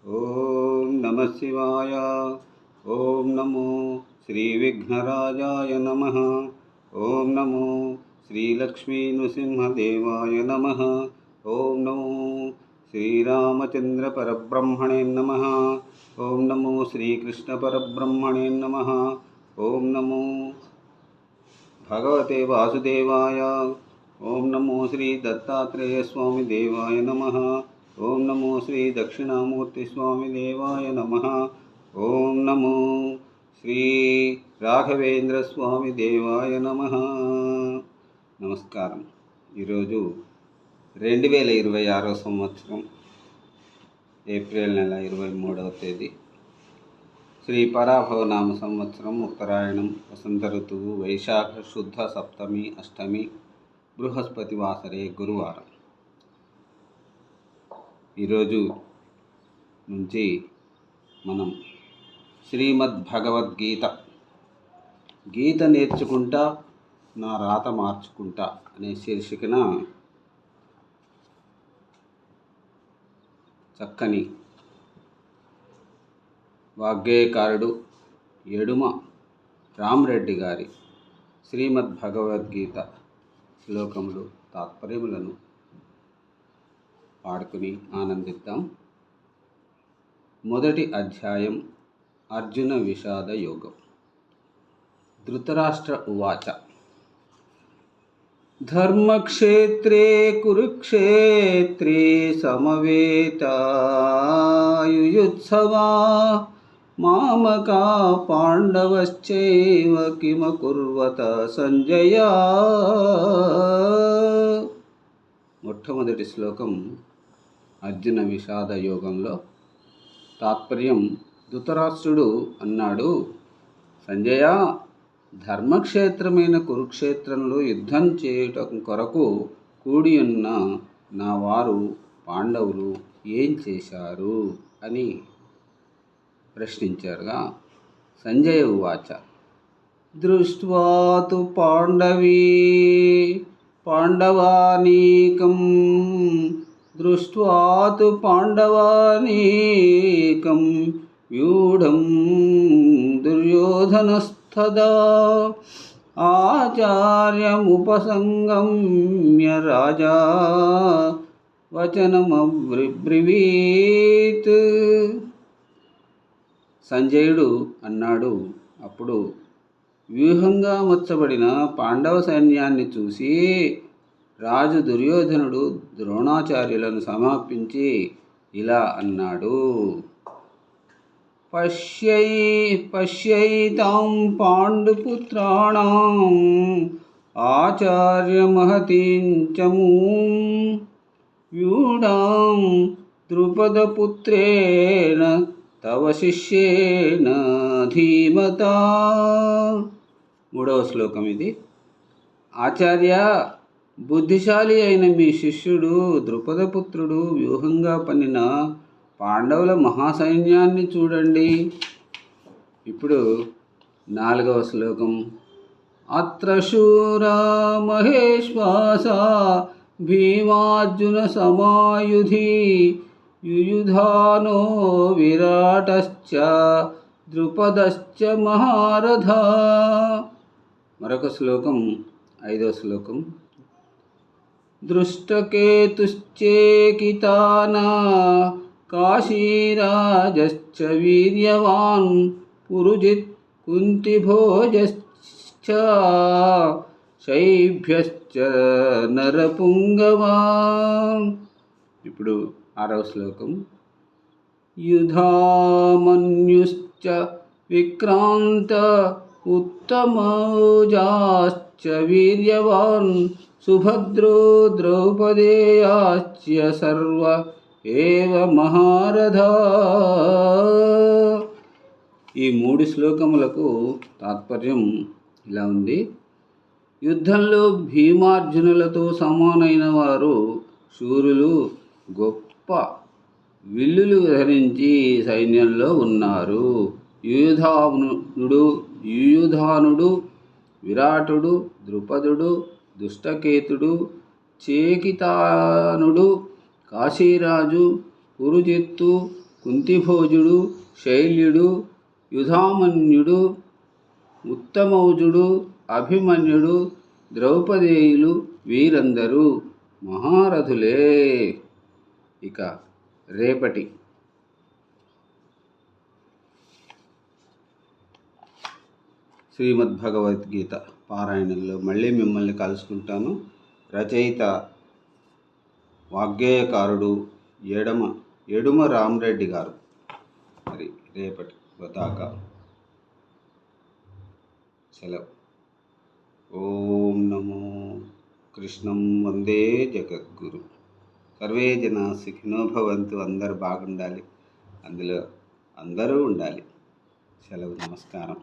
ఓం నమ శివాయ. ఓం నమో శ్రీ విఘ్నరాజాయ నమ. ఓం నమో శ్రీలక్ష్మీ నృసింహదేవాయ నమ. ఓం నమో శ్రీరామచంద్ర పరబ్రహ్మణే నమ. ఓం నమో శ్రీకృష్ణ పరబ్రహ్మణే నమ. ఓం నమో భగవతే వాసుదేవాయ. ఓం నమో శ్రీ దత్తాత్రేయ స్వామి దేవాయ నమ. ఓం నమో శ్రీ దక్షిణామూర్తి స్వామి దేవాయ నమ. ఓం నమో శ్రీ రాఘవేంద్ర స్వామి దేవాయ నమ. నమస్కారం. ఈరోజు 2026 సంవత్సరం ఏప్రిల్ నెల 23వ తేదీ, శ్రీ పరాభవనామ సంవత్సరం, ఉత్తరాయణం, వసంత ఋతువు, వైశాఖ శుద్ధ సప్తమి, అష్టమి, బృహస్పతి వాసరే, గురువారం. ఈరోజు నుంచి మనం శ్రీమద్భగవద్గీత, గీత నేర్చుకుంటా నా రాత మార్చుకుంటా అనే శీర్షికన చక్కని వాగ్గేయకారుడు యడుమ రామరెడ్డి గారి శ్రీమద్భగవద్గీత శ్లోకములు, తాత్పర్యములను పాడుకుని ఆనందిద్దాం. మొదటి అధ్యాయం, అర్జున విషాద యోగం. ధృతరాష్ట్ర ఉవాచ: ధర్మక్షేత్రే కురుక్షేత్రే సమవేతాయుయుత్సవా మామకా పాండవశ్చైవ కిమకుర్వత సంజయ. మొట్టమొదటి శ్లోకం అర్జున విషాద యోగంలో. తాత్పర్యం: ధృతరాష్ట్రుడు అన్నాడు, సంజయ, ధర్మక్షేత్రమైన కురుక్షేత్రంలో యుద్ధం చేయటం కొరకు కూడియున్న నా వారు పాండవులు ఏం చేశారు అని ప్రశ్నించారుగా. సంజయ ఉవాచ: దృష్ట్వా తు పాండవానీకం దృష్ట్వా తు పాండవానీకం వ్యూఢం దుర్యోధనస్తదా ఆచార్యముపసంగమ్య రాజా వచనమబ్రవీత్. సంజయుడు అన్నాడు, అప్పుడు వ్యూహంగా మచ్చబడిన పాండవ సైన్యాన్ని చూసి రాజు దుర్యోధనుడు ద్రోణాచార్యులను సమాపించి ఇలా అన్నాడు: పశ్యైతాం పాండుపుత్రాణం ఆచార్యమహతీం చమూం వ్యూఢాం ద్రుపదపుత్రేణ తవ శిష్యేణ ధీమతా. మూడవ శ్లోకం ఇది. ఆచార్య, బుద్ధిశాలి అయిన మీ శిష్యుడు ద్రుపదపుత్రుడు వ్యూహంగా పన్నిన పాండవుల మహాసైన్యాన్ని చూడండి. ఇప్పుడు 4వ శ్లోకం. అత్ర శూరా మహేశ్వాస భీమార్జున సమాయుధి యుయుధానో విరాటశ్చ ద్రుపదశ్చ మహారథ. మరొక శ్లోకం, 5వ శ్లోకం. దృష్టకేతుశ్చేకితానా కాశీరాజశ్చ వీర్యవాన్ పురుజిత్ కుంతిభోజశ్చ శైభ్యశ్చ నరపుంగవా. ఇప్పుడు 6వ శ్లోకం. యుధామన్యుశ్చ విక్రాంత ఉత్తమౌజాశ్చ వీర్యవాన్ సుభద్రో ద్రౌపదేయాశ్చ సర్వ ఏవ మహారథ. ఈ 3 శ్లోకములకు తాత్పర్యం ఇలా ఉంది. యుద్ధంలో భీమార్జునులతో సమానైన వారు శూరులు, గొప్ప విల్లులు ధరించి సైన్యంలో ఉన్నారు. యుయుధానుడు, విరాటుడు, ద్రుపదుడు, దుష్టకేతుడు, చేకితానుడు, కాశీరాజు, పురుజిత్తు, కుంతిభోజుడు, శైల్యుడు, యుధామన్యుడు, ఉత్తమౌజుడు, అభిమన్యుడు, ద్రౌపదేయులు వీరందరూ మహారథులే. ఇక రేపటి శ్రీమద్భగవద్గీత పారాయణంలో మళ్ళీ మిమ్మల్ని కలుసుకుంటాను. రచయిత వాగ్గేయకారుడు ఎడుమ రామరెడ్డి గారు. మరి రేపటి దాకా సెలవు. ఓం నమో కృష్ణం వందే జగద్గురు. సర్వే జనా సుఖినో భవంతు. అందరూ బాగుండాలి, అందులో అందరూ ఉండాలి. సెలవు. నమస్కారం.